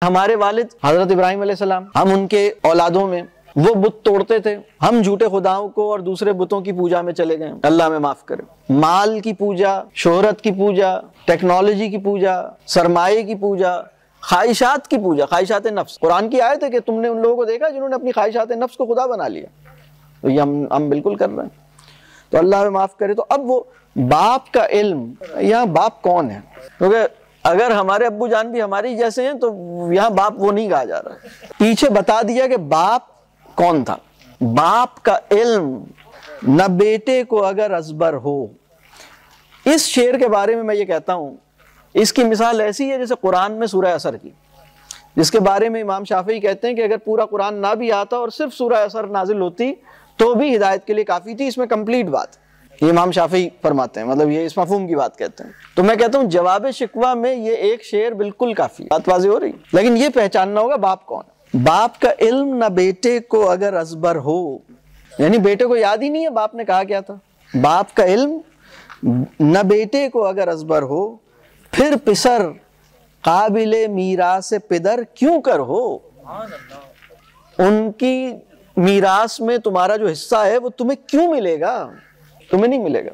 ہمارے والد حضرت ابراہیم علیہ السلام، ہم ان کے اولادوں میں وہ بت توڑتے تھے، ہم جھوٹے خداؤں کو اور دوسرے بتوں کی پوجا میں چلے گئے، اللہ ہمیں معاف کرے۔ مال کی پوجا، شہرت کی پوجا، ٹیکنالوجی کی پوجا، سرمایے کی پوجا، خواہشات کی پوجا، خواہشات نفس۔ قرآن کی آیت ہے کہ تم نے ان لوگوں کو دیکھا جنہوں نے اپنی خواہشات نفس کو خدا بنا لیا، تو یہ ہم بالکل کر رہے ہیں، تو اللہ ہمیں معاف کرے۔ تو اب وہ باپ کا علم، یہاں باپ کون ہے؟ کیونکہ اگر ہمارے ابو جان بھی ہماری جیسے ہیں تو یہاں باپ وہ نہیں کہا جا رہا، پیچھے بتا دیا کہ باپ کون تھا۔ باپ کا علم نہ بیٹے کو اگر ازبر ہو۔ اس شعر کے بارے میں میں یہ کہتا ہوں، اس کی مثال ایسی ہے جیسے قرآن میں سورہ عصر کی، جس کے بارے میں امام شافعی کہتے ہیں کہ اگر پورا قرآن نہ بھی آتا اور صرف سورہ عصر نازل ہوتی تو بھی ہدایت کے لیے کافی تھی، اس میں کمپلیٹ بات، یہ امام شافعی فرماتے ہیں، مطلب یہ اس مفہوم کی بات کہتے ہیں۔ تو میں کہتا ہوں جواب شکوہ میں یہ ایک شعر بالکل کافی، بات واضح ہو رہی، لیکن یہ پہچاننا ہوگا باپ کون ہے۔ باپ کا علم نہ بیٹے کو اگر ازبر ہو، یعنی بیٹے کو یاد ہی نہیں ہے باپ نے کہا کیا تھا۔ باپ کا علم نہ بیٹے کو اگر ازبر ہو، پھر پسر قابل میراث پدر کیوں کر ہو۔ ان کی میراث میں تمہارا جو حصہ ہے وہ تمہیں کیوں ملے گا؟ تمہیں نہیں ملے گا۔